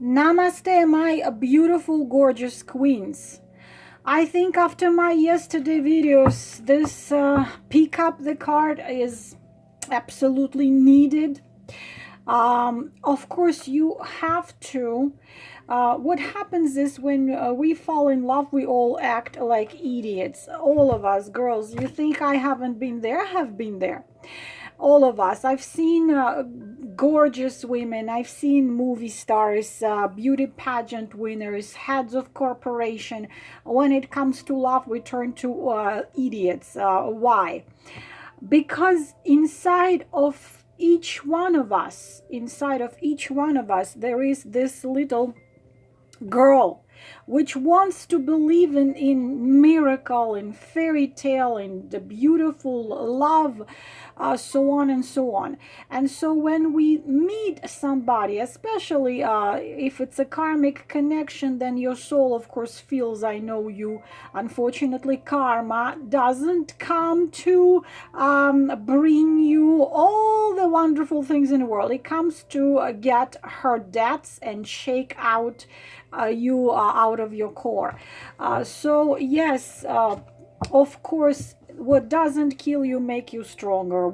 Namaste, my beautiful, gorgeous queens. I think after my yesterday videos, this pick up the card is absolutely needed. Of course, you have to. What happens is when we fall in love, we all act like idiots. All of us, girls. You think I haven't been there? I have been there. All of us. I've seen gorgeous women. I've seen movie stars, beauty pageant winners, heads of corporation. When it comes to love, we turn to idiots. Why? Because inside of each one of us, there is this little girl which wants to believe in miracle, in fairy tale, in the beautiful love, so on and so on. And so when we meet somebody, especially if it's a karmic connection, then your soul of course feels, I know you. Unfortunately, karma doesn't come to bring you all the wonderful things in the world. It comes to get her debts and shake out you out of your core. So yes, of course, what doesn't kill you makes you stronger.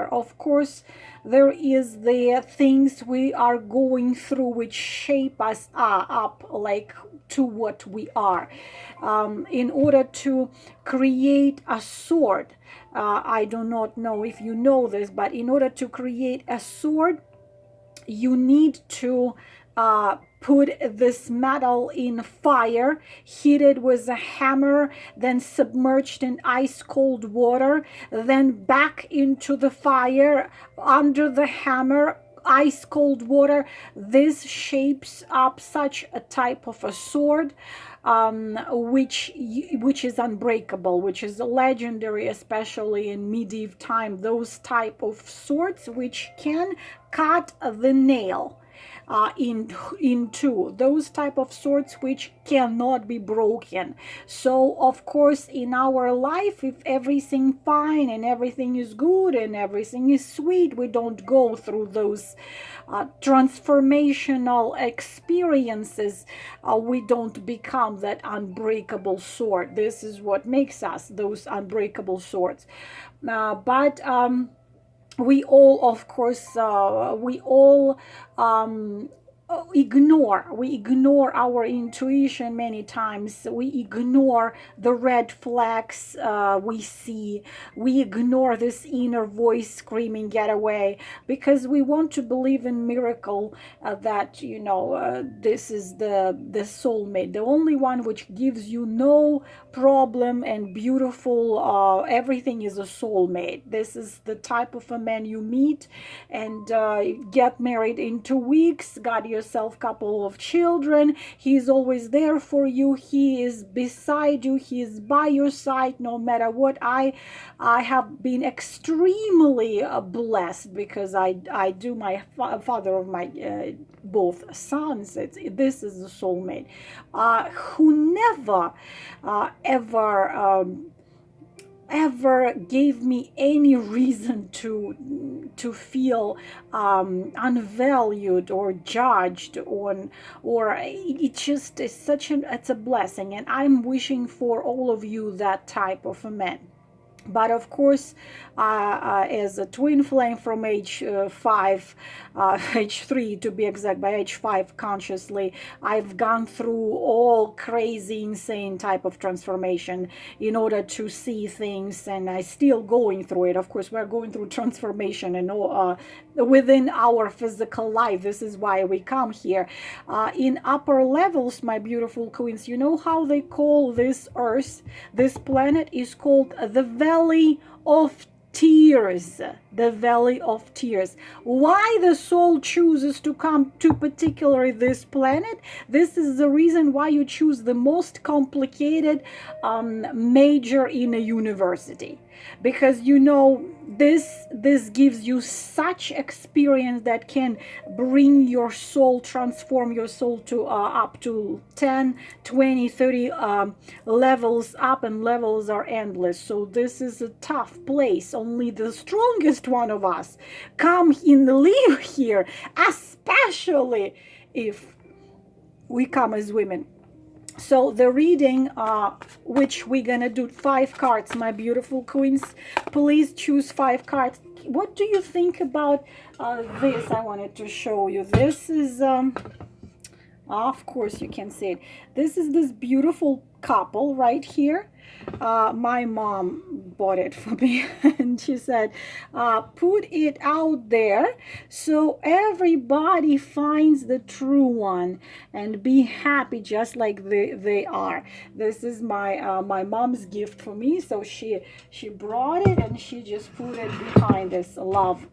Of course, there is the things we are going through which shape us up like to what we are. In order to create a sword, I do not know if you know this, but in order to create a sword, you need to put this metal in fire, hit it with a hammer, then submerged in ice cold water, then back into the fire, under the hammer, ice cold water. This shapes up such a type of a sword, which is unbreakable, which is legendary, especially in medieval time. Those type of swords which can cut the nail in two, those type of swords which cannot be broken. So of course, in our life, if everything fine and everything is good and everything is sweet, we don't go through those transformational experiences. We don't become that unbreakable sword. This is what makes us those unbreakable swords. But we all, of course, we all ignore our intuition many times. We ignore the red flags we see. We ignore this inner voice screaming get away, because we want to believe in miracle, that this is the soulmate, the only one which gives you no problem and beautiful, everything is a soulmate. This is the type of a man you meet and get married in 2 weeks, got yourself a couple of children. He's always there for you. He is beside you. He is by your side no matter what. I have been extremely blessed, because I do my father of my both sons. This is a soulmate who never ever gave me any reason to feel unvalued or judged, or it just is it's a blessing, and I'm wishing for all of you that type of a man. But of course, as a twin flame from age 5, age 3 to be exact, by age 5 consciously, I've gone through all crazy, insane type of transformation in order to see things, and I still going through it. Of course, we're going through transformation and within our physical life. This is why we come here. In upper levels, my beautiful queens, you know how they call this earth, this planet is called the Valley of Tears. The Valley of Tears. Why the soul chooses to come to particularly this planet? This is the reason why you choose the most complicated major in a university. because you know this gives you such experience that can bring your soul, transform your soul to up to 10, 20, 30 levels up, and levels are endless. So this is a tough place. Only the strongest one of us come and live here, especially if we come as women. So the reading, which we're gonna do 5 cards, my beautiful queens, please choose 5 cards. What do you think about this? I wanted to show you. This is of course you can see it. This is this beautiful couple right here. My mom bought it for me and she said, put it out there so everybody finds the true one and be happy just like they are. This is my my mom's gift for me. So she brought it and she just put it behind this love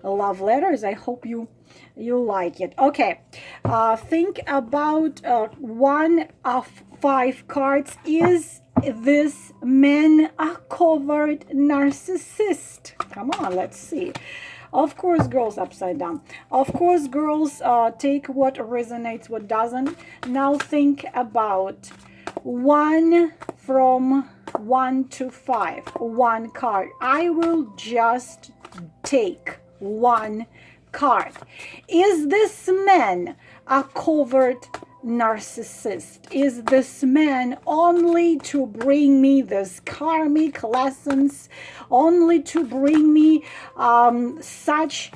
letters. I hope you like it. Okay, think about one of 5 cards. Is this man a covert narcissist? Come on, let's see. Of course, girls, upside down. Of course, girls, take what resonates, what doesn't. Now think about one from 1 to 5, 1 card. I will just take 1 card. Is this man a covert narcissist? Is this man only to bring me this karmic lessons, only to bring me such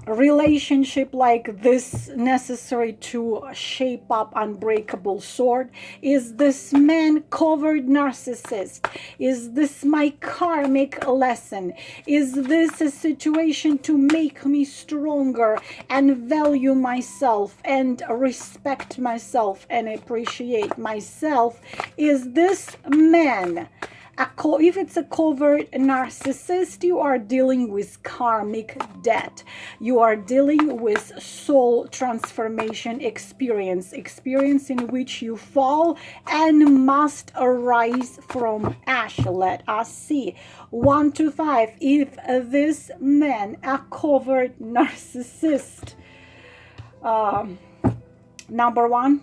relationship like this necessary to shape up unbreakable sword? Is this man covert narcissist? Is this my karmic lesson? Is this a situation to make me stronger and value myself and respect myself and appreciate myself? Is this man if it's a covert narcissist, you are dealing with karmic debt. You are dealing with soul transformation experience in which you fall and must arise from ash. Let us see. 1 to 5. If this man a covert narcissist, number 1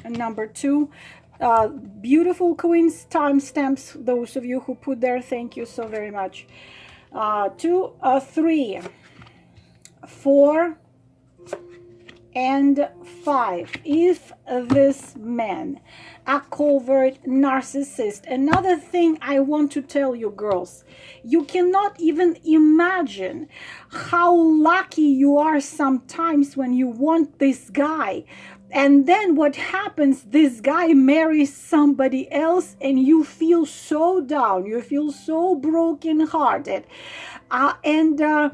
and number 2. Beautiful queens, timestamps, those of you who put there, thank you so very much. 2, 3, 4, and 5. If this man a covert narcissist. Another thing I want to tell you, girls, you cannot even imagine how lucky you are sometimes when you want this guy, and then what happens, this guy marries somebody else and you feel so down, you feel so brokenhearted, and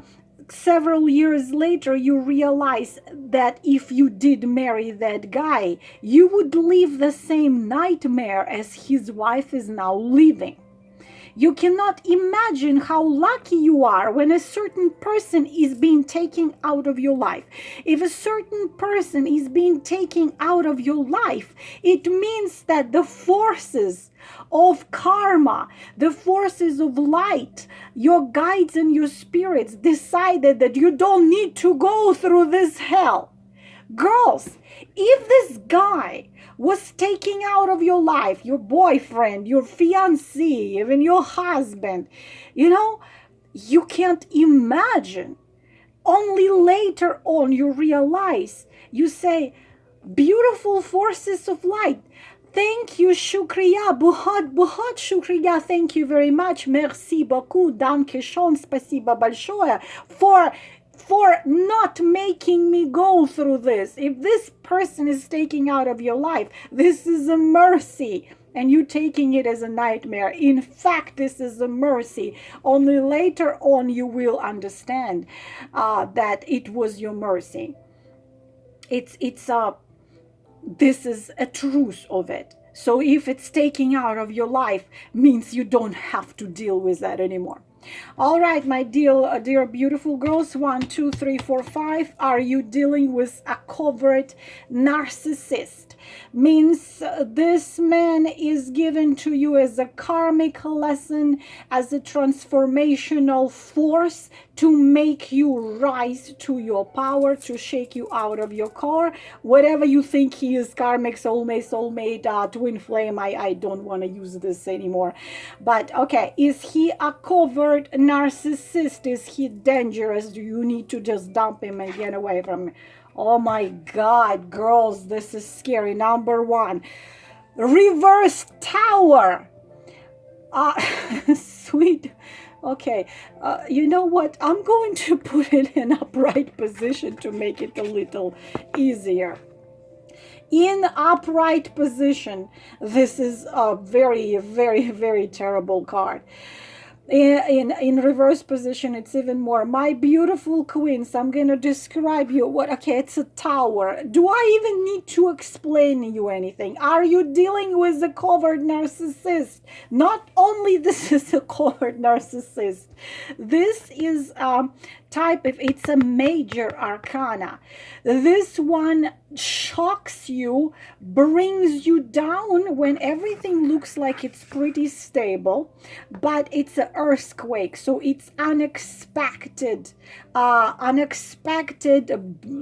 several years later you realize that if you did marry that guy, you would live the same nightmare as his wife is now living. You cannot imagine how lucky you are when a certain person is being taken out of your life. If a certain person is being taken out of your life, it means that the forces of karma, the forces of light, your guides and your spirits decided that you don't need to go through this hell. Girls, if this guy was taking out of your life, your boyfriend, your fiancé, even your husband, you know, you can't imagine. Only later on you realize, you say, beautiful forces of light. Thank you, Shukriya, Buhat Shukriya, thank you very much. Merci beaucoup, danke schön, спасибо большое, for not making me go through this. If this person is taking out of your life, this is a mercy, and you taking it as a nightmare. In fact, this is a mercy. Only later on you will understand that it was your mercy. This is a truth of it. So if it's taking out of your life, means you don't have to deal with that anymore. All right, my dear beautiful girls, 1, 2, 3, 4, 5. Are you dealing with a covert narcissist? Means this man is given to you as a karmic lesson, as a transformational force to make you rise to your power, to shake you out of your core. Whatever you think he is, karmic, soulmate, twin flame. I don't want to use this anymore. But okay, is he a covert narcissist? Is he dangerous? Do you need to just dump him and get away from him? Oh my God, girls, this is scary. Number 1, reverse tower. Sweet. Okay, you know what? I'm going to put it in upright position to make it a little easier. In upright position, this is a very, very, very terrible card. In reverse position, it's even more. My beautiful queens, I'm gonna describe you what. Okay, it's a tower. Do I even need to explain you anything? Are you dealing with a covert narcissist? Not only this is a covert narcissist, this is type of, it's a major arcana. This one shocks you, brings you down when everything looks like it's pretty stable, but it's an earthquake, so it's unexpected,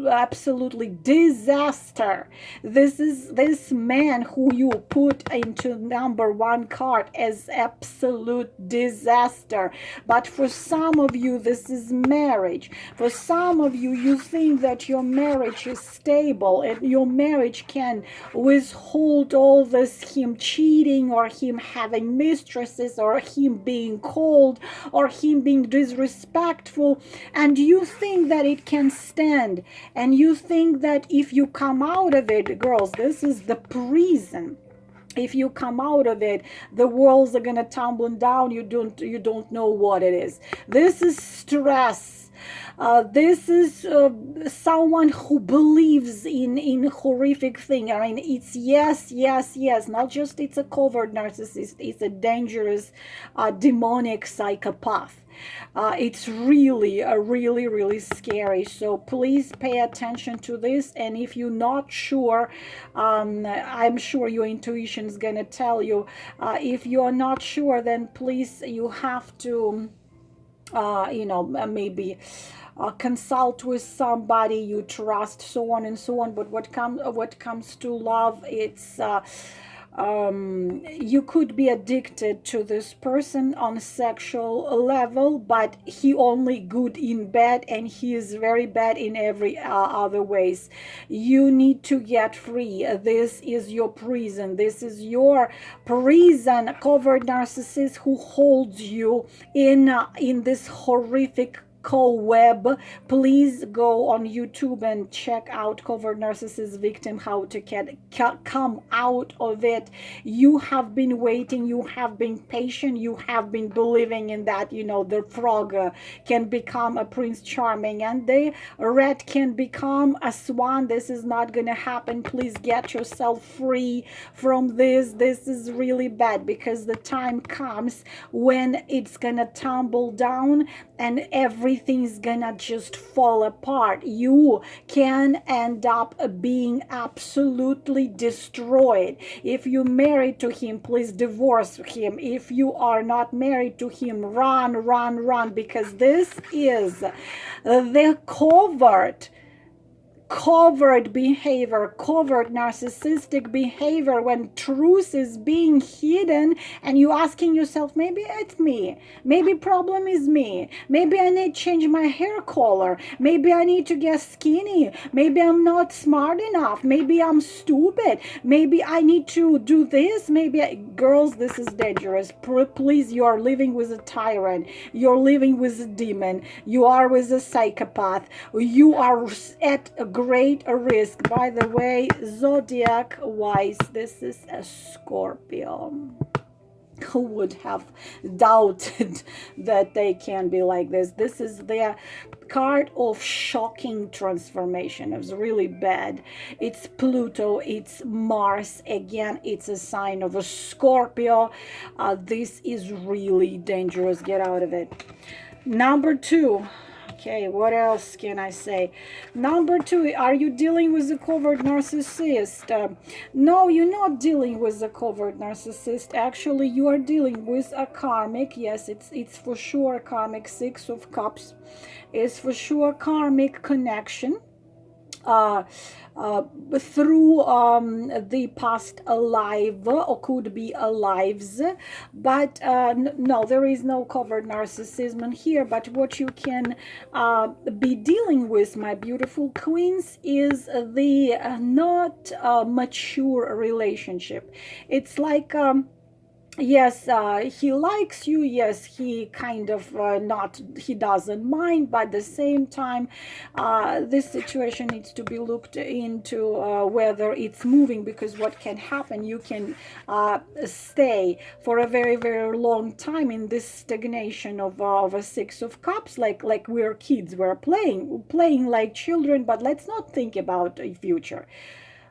absolutely disaster. This is this man who you put into number 1 card as absolute disaster. But for some of you, this is marriage. For some of you, you think that your marriage is stable and your marriage can withhold all this, him cheating or him having mistresses or him being cold or him being disrespectful, and you think that it can stand, and you think that if you come out of it, girls, this is the prison. If you come out of it, the walls are gonna tumble down. You don't know what it is. This is stress. This is someone who believes in horrific thing. I mean, it's yes. Not just it's a covert narcissist. It's a dangerous, demonic psychopath. It's really, really scary. So please pay attention to this. And if you're not sure, I'm sure your intuition is gonna tell you. If you're not sure, then please, you have to, maybe consult with somebody you trust, so on and so on. But what comes to love, it's you could be addicted to this person on a sexual level, but he only good in bed and he is very bad in every other ways. You need to get free. This is your prison. This is your prison, covert narcissist who holds you in this horrific co-web. Please go on YouTube and check out Covert Narcissist Victim, how to come out of it. You have been waiting, you have been patient, you have been believing in that, the frog can become a Prince Charming and the rat can become a swan. This is not gonna happen. Please get yourself free from this. This is really bad, because the time comes when it's gonna tumble down and everything's gonna just fall apart. You can end up being absolutely destroyed. If you're married to him, please divorce him. If you are not married to him, run, because this is the covert behavior, covert narcissistic behavior, when truth is being hidden and you asking yourself, maybe it's me, maybe problem is me, maybe I need to change my hair color, maybe I need to get skinny, maybe I'm not smart enough, maybe I'm stupid, maybe I need to do this, girls, this is dangerous. Please, you are living with a tyrant, you're living with a demon, you are with a psychopath, you are at a great risk. By the way, zodiac wise, this is a Scorpio. Who would have doubted that they can be like this? This is their card of shocking transformation. It was really bad. It's Pluto, it's Mars. Again, it's a sign of a Scorpio. This is really dangerous. Get out of it. Number 2. Okay, what else can I say? Number 2, are you dealing with a covert narcissist? No, you're not dealing with a covert narcissist. Actually, you are dealing with a karmic. Yes, it's for sure a karmic. 6 of Cups is for sure karmic connection. Uh, through the past alive, or could be lives, but no, there is no covert narcissism in here. But what you can be dealing with, my beautiful queens, is the not mature relationship. It's like yes, he likes you. Yes, he kind of not, he doesn't mind, but at the same time, this situation needs to be looked into, whether it's moving, because what can happen, you can stay for a very, very long time in this stagnation of a 6 of Cups, like we're kids, we're playing like children, but let's not think about a future.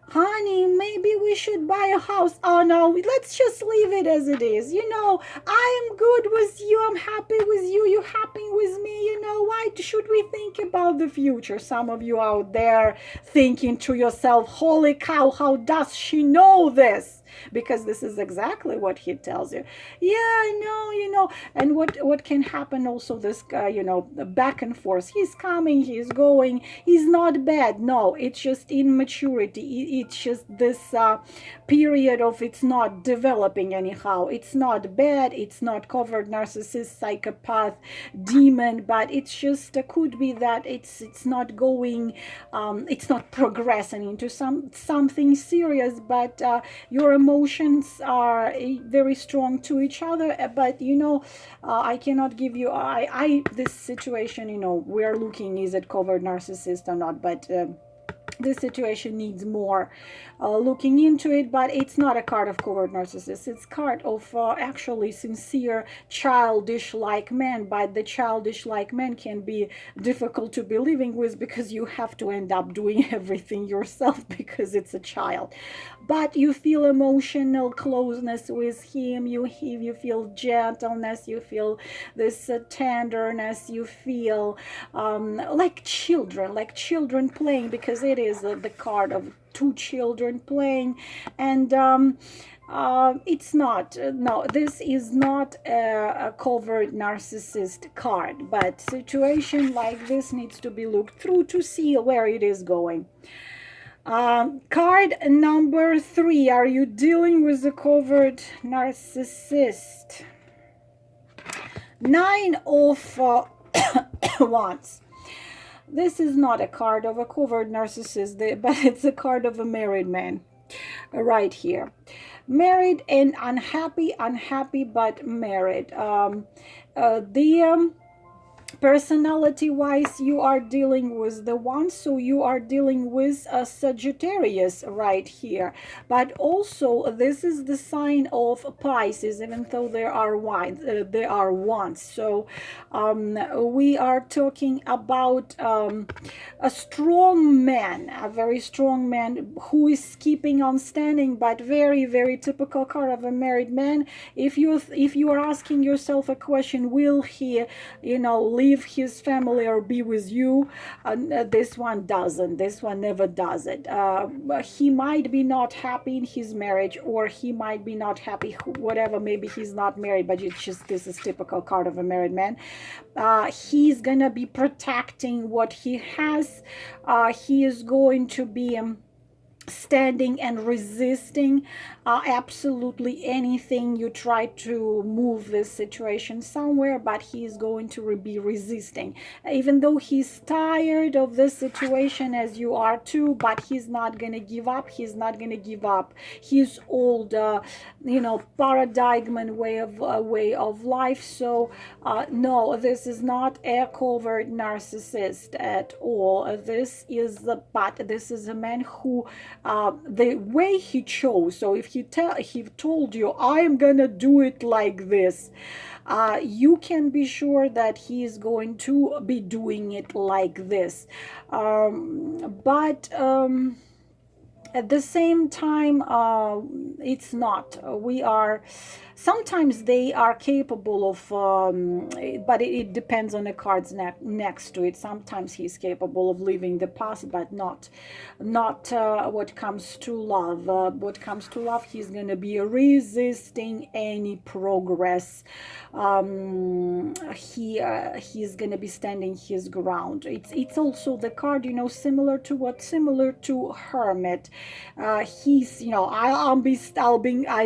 Honey, maybe we should buy a house. Oh no, let's just leave it as it is. I am good with you. I'm happy with you. You're happy with me. Why should we think about the future? Some of you out there thinking to yourself, holy cow, how does she know this? Because this is exactly what he tells you. Yeah, I know. And what can happen also, this guy, back and forth. He's coming, he's going. He's not bad. No, it's just immaturity. It's just this period of it's not developing anyhow. It's not bad. It's not covert narcissist, psychopath, demon, but it's just could be that it's not going, it's not progressing into something serious, but your emotions are very strong to each other. But I cannot give you this situation, we're looking, is it covert narcissist or not, but this situation needs more looking into it. But it's not a card of covert narcissist. It's card of actually sincere childish like men. But the childish like men can be difficult to be living with, because you have to end up doing everything yourself, because it's a child. But you feel emotional closeness with him. You feel gentleness. You feel this tenderness. You feel like children playing, because it is the card of 2 children playing. And it's not, no, this is not a covert narcissist card, but situation like this needs to be looked through to see where it is going. Card number 3, are you dealing with a covert narcissist? 9 of Wands. This is not a card of a covert narcissist, but it's a card of a married man right here. Married and unhappy, but married. Personality wise, you are dealing with the one, so you are dealing with a Sagittarius right here. But also this is the sign of Pisces, even though there are ones. So we are talking about a strong man, a very strong man who is keeping on standing, but very, very typical card of a married man. If you are asking yourself a question, will he leave his family or be with you, this one doesn't. This one never does it. He might be not happy in his marriage, or he might be not happy, whatever, maybe he's not married, but it's just, this is typical card of a married man. He's gonna be protecting what he has. He is going to be standing and resisting absolutely anything you try to move this situation somewhere, but he is going to be resisting, even though he's tired of this situation, as you are too. But he's not gonna give up. He's not gonna give up his old paradigm and way of life. So no, this is not a covert narcissist at all. This is a man who the way he chose. So if he told you, I am gonna do it like this, you can be sure that he is going to be doing it like this. But at the same time, it's not. We are, sometimes they are capable of, but it depends on the cards next to it. Sometimes he's capable of leaving the past, but not what comes to love. What comes to love, he's going to be resisting any progress. He's going to be standing his ground. It's also the card, you know, similar to Hermit. He's, you know, I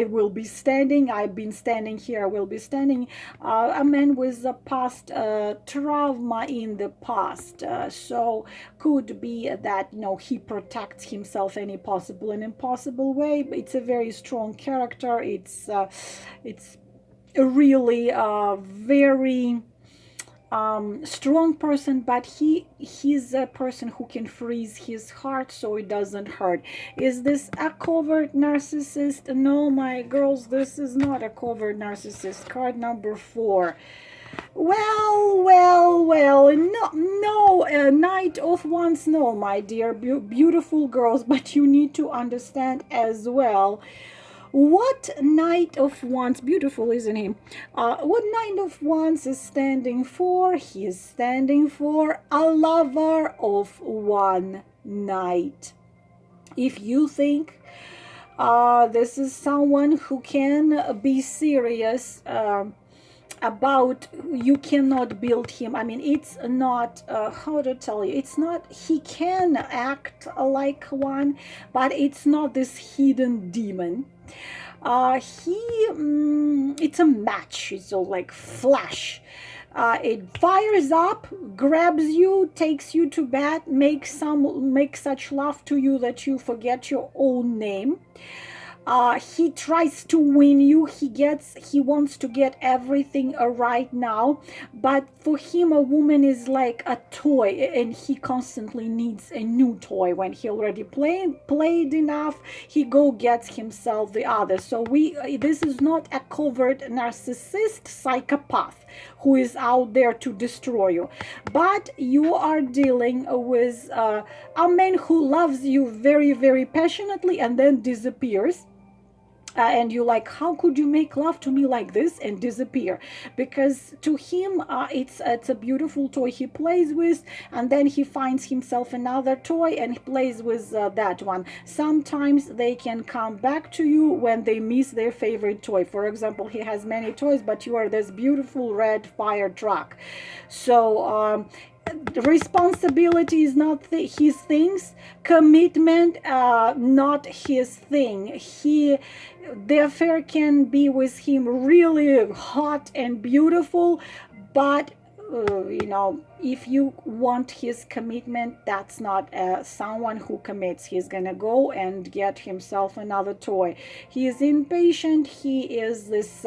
will be standing. I've been standing here. I will be standing. A man with a past trauma in the past. So could be that, you know, he protects himself any possible and impossible way. It's a very strong character. It's really very strong person, but he's a person who can freeze his heart so it doesn't hurt. Is this a covert narcissist? No, my girls, this is not a covert narcissist. Card number 4. Well, no, Knight of Wands, no, my dear beautiful girls, but you need to understand as well what Knight of Wands, beautiful, isn't he? What Knight of Wands is standing for? He is standing for a lover of one night. If you think this is someone who can be serious about, you cannot build him. I mean, it's not, how to tell you, it's not, he can act like one, but it's not this hidden demon. It's a match. It's all like flash. It fires up, grabs you, takes you to bed, makes such love to you that you forget your own name. He tries to win you. He wants to get everything right now, but for him a woman is like a toy, and he constantly needs a new toy. When he already played enough, he gets himself the other. So this is not a covert narcissist psychopath who is out there to destroy you, but you are dealing with a man who loves you very, very passionately and then disappears. And you're like, how could you make love to me like this and disappear? Because to him, it's a beautiful toy he plays with, and then he finds himself another toy and he plays with that one. Sometimes they can come back to you when they miss their favorite toy. For example, he has many toys, but you are this beautiful red fire truck. So responsibility is not his things, commitment not his thing. The affair can be with him really hot and beautiful, but you know, if you want his commitment, that's not someone who commits. He's gonna go and get himself another toy. He is impatient. He is this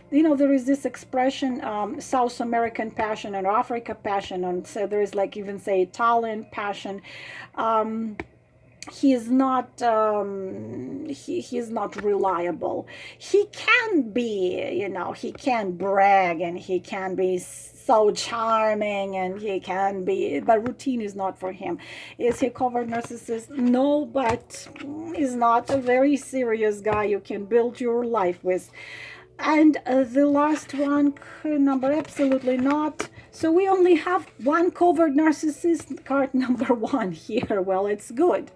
you know, there is this expression, South American passion and Africa passion, and so there is like even say Italian passion. He is not he is not reliable. He can be, you know, he can brag and he can be so charming and he can be, but routine is not for him. Is he covert narcissist? No, but he's not a very serious guy you can build your life with. And the last one, number, absolutely not. So we only have one covert narcissist, card number 1 here. Well, it's good.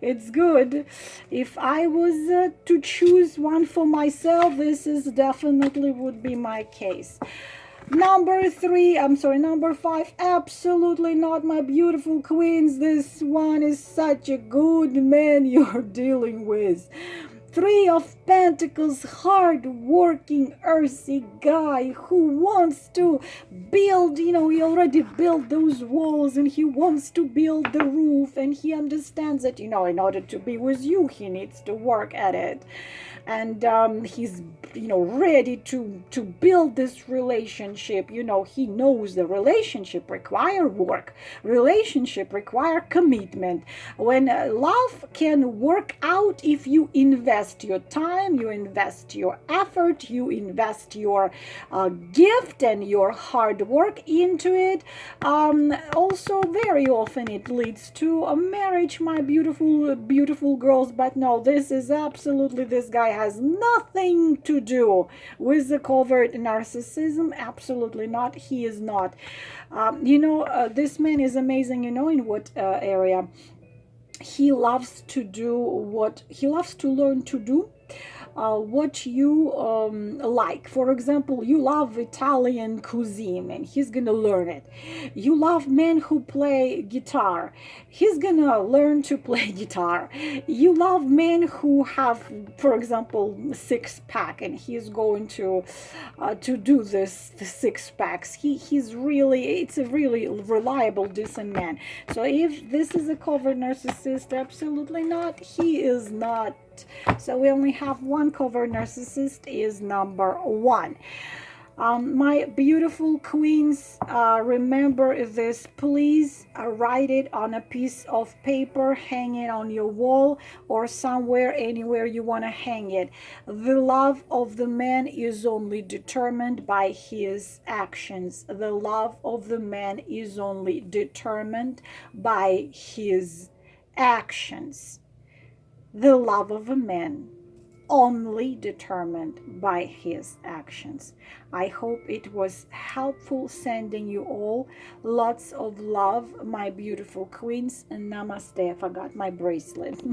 It's good. If I was to choose one for myself, this is definitely would be my case. Number 5, absolutely not, my beautiful queens. This one is such a good man you're dealing with. Three of Pentacles, hard-working, earthy guy who wants to build, he already built those walls and he wants to build the roof, and he understands that, in order to be with you, he needs to work at it. And he's ready to build this relationship. He knows the relationship require work, relationship require commitment. When love can work out if you invest your time, you invest your effort, you invest your gift and your hard work into it. Also, very often it leads to a marriage, my beautiful girls. But no, this guy has nothing to do with the covert narcissism. Absolutely not. He is not. This man is amazing. In what area? He loves to learn to do what you like. For example, you love Italian cuisine and he's gonna learn it. You love men who play guitar, he's gonna learn to play guitar. You love men who have, for example, six-pack, and he's going to do the six-packs. It's a really reliable, decent man. So if this is a covert narcissist, absolutely not. He is not. So we only have one covert narcissist, is number one. My beautiful queens, remember this. Please write it on a piece of paper, hang it on your wall or somewhere, anywhere you want to hang it. The love of the man is only determined by his actions. The love of the man is only determined by his actions. The love of a man only determined by his actions. I hope it was helpful. Sending you all lots of love, my beautiful queens, and namaste. I forgot my bracelet.